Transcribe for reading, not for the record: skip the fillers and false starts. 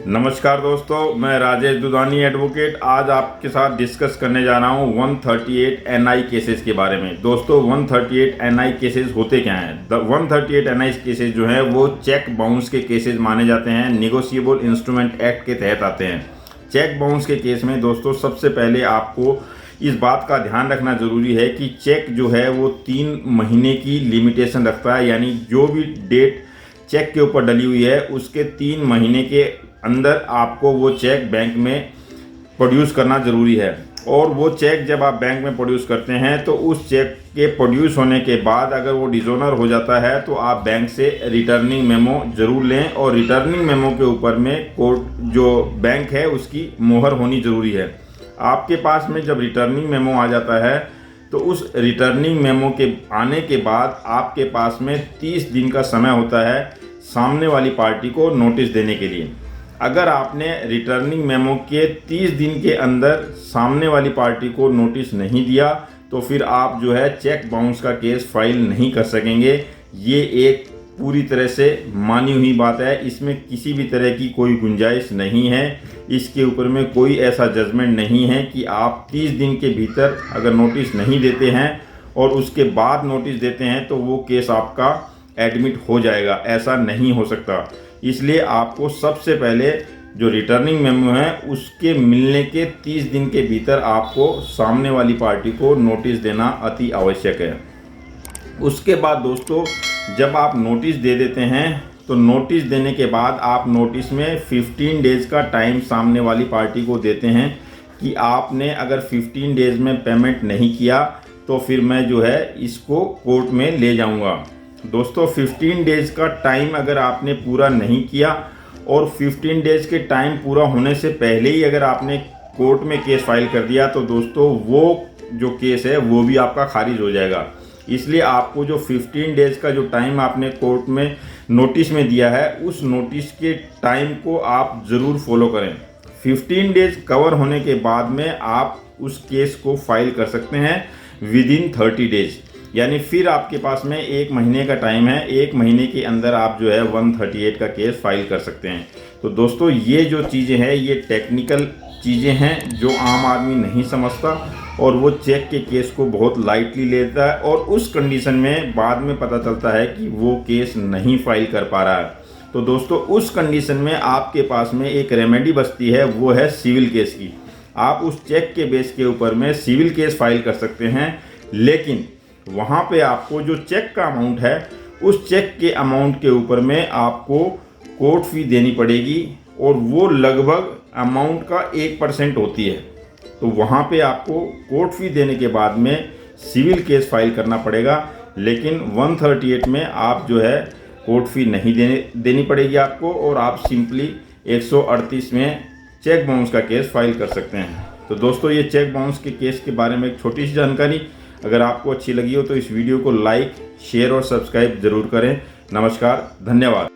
नमस्कार दोस्तों, मैं राजेश दुधानी एडवोकेट आज आपके साथ डिस्कस करने जा रहा हूँ 138 NI केसेस के बारे में। दोस्तों 138 NI केसेस होते क्या हैं? 138 NI केसेस जो हैं वो चेक बाउंस के केसेस माने जाते हैं, निगोशिएबल इंस्ट्रूमेंट एक्ट के तहत आते हैं। चेक बाउंस के केस में दोस्तों सबसे पहले आपको इस बात का ध्यान रखना ज़रूरी है कि चेक जो है वो 3 महीने की लिमिटेशन रखता है, यानी जो भी डेट चेक के ऊपर डली हुई है उसके 3 महीने के अंदर आपको वो चेक बैंक में प्रोड्यूस करना ज़रूरी है। और वो चेक जब आप बैंक में प्रोड्यूस करते हैं तो उस चेक के प्रोड्यूस होने के बाद अगर वो डिसऑनर हो जाता है तो आप बैंक से रिटर्निंग मेमो ज़रूर लें, और रिटर्निंग मेमो के ऊपर में कोर्ट जो बैंक है उसकी मोहर होनी ज़रूरी है। आपके पास में जब रिटर्निंग मेमो आ जाता है तो उस रिटर्निंग मेमो के आने के बाद आपके पास में 30 दिन का समय होता है सामने वाली पार्टी को नोटिस देने के लिए। अगर आपने रिटर्निंग मेमो के 30 दिन के अंदर सामने वाली पार्टी को नोटिस नहीं दिया तो फिर आप जो है चेक बाउंस का केस फाइल नहीं कर सकेंगे। ये एक पूरी तरह से मानी हुई बात है, इसमें किसी भी तरह की कोई गुंजाइश नहीं है। इसके ऊपर में कोई ऐसा जजमेंट नहीं है कि आप 30 दिन के भीतर अगर नोटिस नहीं देते हैं और उसके बाद नोटिस देते हैं तो वो केस आपका एडमिट हो जाएगा। ऐसा नहीं हो सकता। इसलिए आपको सबसे पहले जो रिटर्निंग मेमो है उसके मिलने के 30 दिन के भीतर आपको सामने वाली पार्टी को नोटिस देना अति आवश्यक है। उसके बाद दोस्तों जब आप नोटिस दे देते हैं तो नोटिस देने के बाद आप नोटिस में 15 डेज़ का टाइम सामने वाली पार्टी को देते हैं कि आपने अगर 15 डेज़ में पेमेंट नहीं किया तो फिर मैं जो है इसको कोर्ट में ले जाऊंगा। दोस्तों 15 डेज़ का टाइम अगर आपने पूरा नहीं किया और 15 डेज़ के टाइम पूरा होने से पहले ही अगर आपने कोर्ट में केस फाइल कर दिया तो दोस्तों वो जो केस है वो भी आपका खारिज हो जाएगा। इसलिए आपको जो 15 डेज़ का जो टाइम आपने कोर्ट में नोटिस में दिया है उस नोटिस के टाइम को आप ज़रूर फॉलो करें। 15 डेज़ कवर होने के बाद में आप उस केस को फाइल कर सकते हैं विदिन 30 डेज़, यानी फिर आपके पास में 1 महीने का टाइम है। 1 महीने के अंदर आप जो है 138 का केस फाइल कर सकते हैं। तो दोस्तों ये जो चीज़ें हैं ये टेक्निकल चीज़ें हैं जो आम आदमी नहीं समझता और वो चेक के केस को बहुत लाइटली लेता है और उस कंडीशन में बाद में पता चलता है कि वो केस नहीं फाइल कर पा रहा है। तो दोस्तों उस कंडीशन में आपके पास में एक रेमेडी बचती है, वो है सिविल केस की। आप उस चेक के बेस के ऊपर में सिविल केस फाइल कर सकते हैं, लेकिन वहाँ पे आपको जो चेक का अमाउंट है उस चेक के अमाउंट के ऊपर में आपको कोर्ट फी देनी पड़ेगी और वो लगभग अमाउंट का 1% होती है। तो वहाँ पे आपको कोर्ट फी देने के बाद में सिविल केस फाइल करना पड़ेगा, लेकिन 138 में आप जो है कोर्ट फी नहीं देनी पड़ेगी आपको, और आप सिंपली 138 में चेक बाउंस का केस फाइल कर सकते हैं। तो दोस्तों ये चेक बाउंस के केस के बारे में एक छोटी सी जानकारी, अगर आपको अच्छी लगी हो तो इस वीडियो को लाइक, शेयर और सब्सक्राइब ज़रूर करें। नमस्कार, धन्यवाद।